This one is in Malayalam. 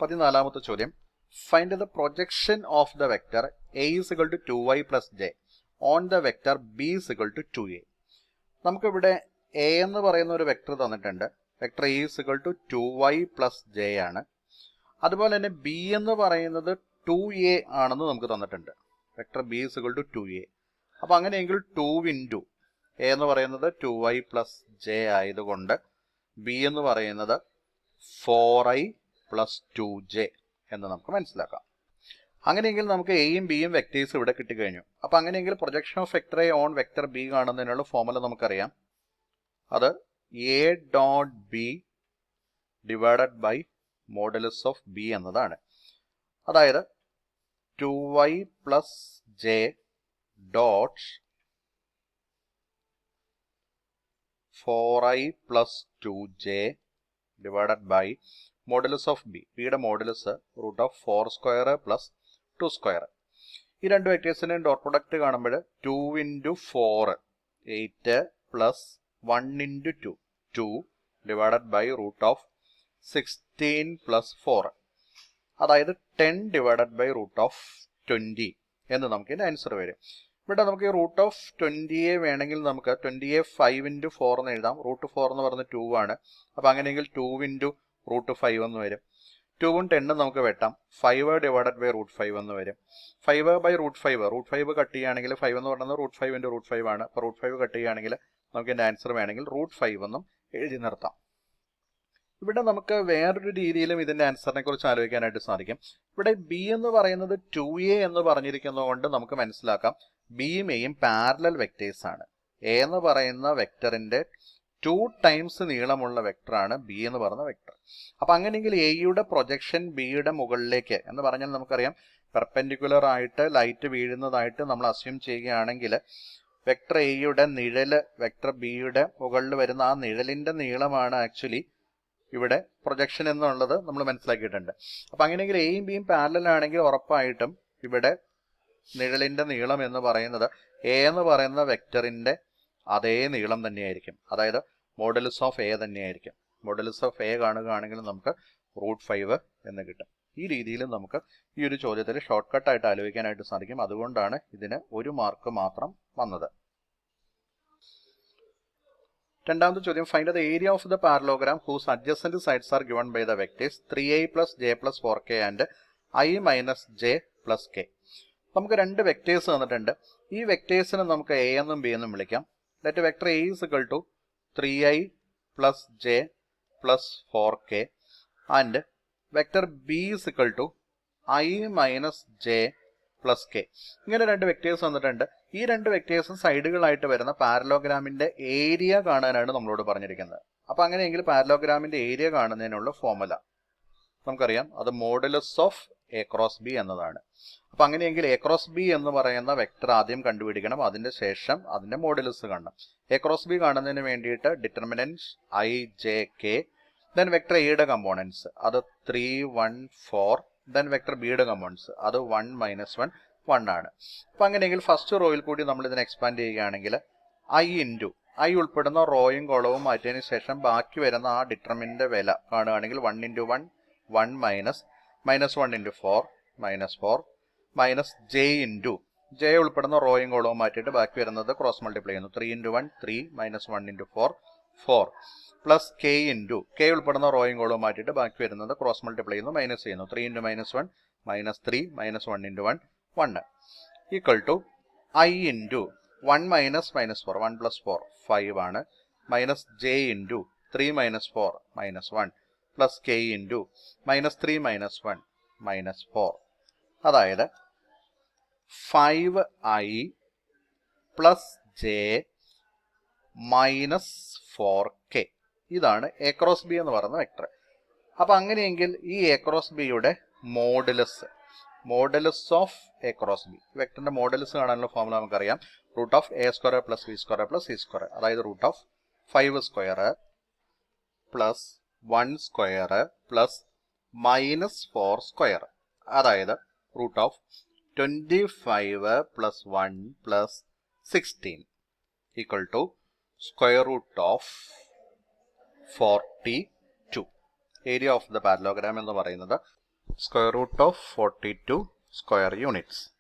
14ാമത്തെ ചോദ്യം. Find the projection of the vector a is equal to 2y plus j on the vector b is equal to 2a. നമുക്കിവിടെ a എന്ന് പറയുന്ന ഒരു വെക്ടർ തന്നിട്ടുണ്ട്. Vector a is equal to 2y plus j ആണ്. അതുപോലെ തന്നെ b എന്ന് പറയുന്നത് 2a ആണെന്ന് നമുക്ക് തന്നിട്ടുണ്ട്. Vector b is equal to 2a. അപ്പോൾ അങ്ങനെയെങ്കിൽ 2 into a എന്ന് പറയുന്നത് 2y plus j ആയതുകൊണ്ട് b എന്ന് പറയുന്നത് 4i plus 2j എന്ന് നമുക്ക് മനസ്സിലാക്കാം. അങ്ങനെയെങ്കിൽ നമുക്ക് എയും ബിയും വെക്ടേഴ്സ് ഇവിടെ കിട്ടിക്കഴിഞ്ഞു. അപ്പോൾ അങ്ങനെയെങ്കിൽ projection of vector A on vector B കാണുന്നതിനുള്ള ഫോർമുല നമുക്കറിയാം. അത് A dot B divided by modulus of B എന്നതാണ്. അതായത് 2y plus J dot 4i plus 2j divided by modulus of B. ബിയുടെ modulus root of 4 square plus 2 square. ഈ രണ്ട് വെക്ടേഴ്സിൻ്റെയും ഡോട്ട് പ്രൊഡക്റ്റ് കാണുമ്പോൾ 2 into 4 8 plus 1 into 2 2 divided by root of 16 plus 4, അതായത് 10 ഡിവൈഡഡ് ബൈ റൂട്ട് ഓഫ് 20 എന്ന് നമുക്ക് ഇതിൻ്റെ ആൻസർ വരും. ഇവിടെ നമുക്ക് ഈ റൂട്ട് ഓഫ് 20യെ വേണമെങ്കിൽ നമുക്ക് 20യെ 5 into 4 എന്ന് എഴുതാം. റൂട്ട് 4 എന്ന് പറയുന്നത് 2 ആണ്. അപ്പോൾ അങ്ങനെയെങ്കിൽ 2 into റൂട്ട് 5 എന്ന് വരും. 2ഉം 10ഉം നമുക്ക് വെട്ടാം. 5 ഡിവൈഡഡ് ബൈ റൂട്ട് 5 എന്ന് വരും. 5 ബൈ റൂട്ട് 5 റൂട്ട് 5 കട്ട് ചെയ്യുകയാണെങ്കിൽ 5 എന്ന് പറയുന്നത് റൂട്ട് 5 into റൂട്ട് 5 ആണ്. അപ്പോൾ റൂട്ട് 5 കട്ട് ചെയ്യുകയാണെങ്കിൽ നമുക്ക് ഇതിൻ്റെ ആൻസർ വേണമെങ്കിൽ റൂട്ട് 5 എന്നും എഴുതി നിർത്താം. ഇവിടെ നമുക്ക് വേറൊരു രീതിയിലും ഇതിൻ്റെ ആൻസറിനെ കുറിച്ച് ആലോചിക്കാനായിട്ട് സാധിക്കും. ഇവിടെ ബി എന്ന് പറയുന്നത് 2a എന്ന് പറഞ്ഞിരിക്കുന്നത് കൊണ്ട് നമുക്ക് മനസ്സിലാക്കാം ബിയും എയും പാരലൽ വെക്ടേഴ്സ് ആണ്. എ എന്ന് പറയുന്ന വെക്ടറിന്റെ 2 times നീളമുള്ള വെക്ടറാണ് ബി എന്ന് പറയുന്ന വെക്ടർ. അപ്പം അങ്ങനെയെങ്കിൽ എയുടെ പ്രൊജക്ഷൻ ബിയുടെ മുകളിലേക്ക് എന്ന് പറഞ്ഞാൽ നമുക്കറിയാം പെർപെൻഡിക്കുലർ ആയിട്ട് ലൈറ്റ് വീഴുന്നതായിട്ട് നമ്മൾ അസ്യൂം ചെയ്യുകയാണെങ്കിൽ വെക്ടർ എയുടെ നിഴല് വെക്ടർ ബിയുടെ മുകളിൽ വരുന്ന ആ നിഴലിന്റെ നീളമാണ് ആക്ച്വലി ഇവിടെ പ്രൊജക്ഷൻ എന്നുള്ളത് നമ്മൾ മനസ്സിലാക്കിയിട്ടുണ്ട്. അപ്പം അങ്ങനെയെങ്കിൽ എയും ബിയും പാരലൽ ആണെങ്കിൽ ഉറപ്പായിട്ടും ഇവിടെ നിഴലിന്റെ നീളം എന്ന് പറയുന്നത് എ എന്ന് പറയുന്ന വെക്ടറിന്റെ അതേ നീളം തന്നെയായിരിക്കും. അതായത് മോഡുലസ് ഓഫ് എ തന്നെയായിരിക്കും. മോഡുലസ് ഓഫ് എ കാണുകയാണെങ്കിൽ നമുക്ക് റൂട്ട് 5 എന്ന് കിട്ടും. ഈ രീതിയിൽ നമുക്ക് ഈ ഒരു ചോദ്യത്തിൽ ഷോർട്ട് കട്ടായിട്ട് ആലോചിക്കാനായിട്ട് സാധിക്കും. അതുകൊണ്ടാണ് ഇതിന് 1 മാർക്ക് മാത്രം വന്നത്. രണ്ടാമത്തെ ചോദ്യം. Find the area of the parallelogram whose adjacent sides are given by the vectors 3i plus j plus 4k and i minus j plus k. നമുക്ക് രണ്ട് വെക്ടേഴ്സ് തന്നിട്ടുണ്ട്. ഈ വെക്ടേഴ്സിനെ നമുക്ക് എ എന്നും ബി എന്നും വിളിക്കാം. Let vector a is equal to 3i plus j plus 4k and vector b is equal to i minus j plus k. ഇങ്ങനെ രണ്ട് വെക്ടേഴ്സ് തന്നിട്ടുണ്ട്. ഈ രണ്ട് വെക്ടേഴ്സും സൈഡുകളായിട്ട് വരുന്ന പാരലോഗ്രാമിന്റെ ഏരിയ കാണാനാണ് നമ്മളോട് പറഞ്ഞിരിക്കുന്നത്. അപ്പം അങ്ങനെയെങ്കിൽ പാരലോഗ്രാമിന്റെ ഏരിയ കാണുന്നതിനുള്ള ഫോർമുല നമുക്കറിയാം. അത് modulus of A cross B എന്നതാണ്. അപ്പം അങ്ങനെയെങ്കിൽ എ ക്രോസ് ബി എന്ന് പറയുന്ന വെക്ടർ ആദ്യം കണ്ടുപിടിക്കണം. അതിന്റെ ശേഷം അതിന്റെ മോഡുലസ് കാണണം. എ ക്രോസ് ബി കാണുന്നതിന് വേണ്ടിയിട്ട് determinants I J K, then vector എയുടെ കമ്പോണൻസ് അത് 3 1 4, ദെൻ വെക്ടർ ബിയുടെ കമ്പോണൻസ് അത് 1 മൈനസ് 1 1 ആണ്. അപ്പം അങ്ങനെയെങ്കിൽ ഫസ്റ്റ് റോയിൽ കൂടി നമ്മൾ ഇതിനെ എക്സ്പാൻഡ് ചെയ്യുകയാണെങ്കിൽ ഐ ഇൻറ്റു ഐ ഉൾപ്പെടുന്ന റോയും കോളവും മാറ്റിയതിന് ശേഷം ബാക്കി വരുന്ന ആ ഡിറ്റർമിനന്റെ വില കാണുകയാണെങ്കിൽ 1 into 1 1 minus 1 into 4 minus 4 minus j into J ഉൾപ്പെടുന്ന റോയും കോളവും മാറ്റിയിട്ട് ബാക്കി വരുന്നത് ക്രോസ് മൾട്ടിപ്ലൈ ചെയ്യുന്നു. 3 into 1 3 minus 1 into 4 4 plus k into K ഉൾപ്പെടുന്ന റോയും കോളവും മാറ്റിയിട്ട് ബാക്കി വരുന്നത് ക്രോസ് മൾട്ടിപ്ലൈ ചെയ്യുന്നു, മൈനസ് ചെയ്യുന്നു. 3 into minus 1 minus 3 minus 1 into 1 1 equal to i into 1 minus 4 1 plus 4 5 ആണ്, minus j into 3 minus 4 minus 1 plus k into minus 3 minus 1 minus 4, അതായത് 5i plus J minus 4k. ഇതാണ് എ ക്രോസ് ബി എന്ന് പറയുന്ന വെക്ടർ. അപ്പം അങ്ങനെയെങ്കിൽ ഈ എ ക്രോസ് ബിയുടെ modulus of A cross B വെക്ടറിന്റെ മോഡുലസ് കാണാനുള്ള ഫോർമുല നമുക്കറിയാം. Root of A square plus B square plus C square, അതായത് root of 5 square plus 1 square plus minus 4 square, അതായത് root of 25 plus 1 plus 16 equal to square root of 42. Area of the parallelogram എന്ന് പറയുന്നത് square root of 42 square units.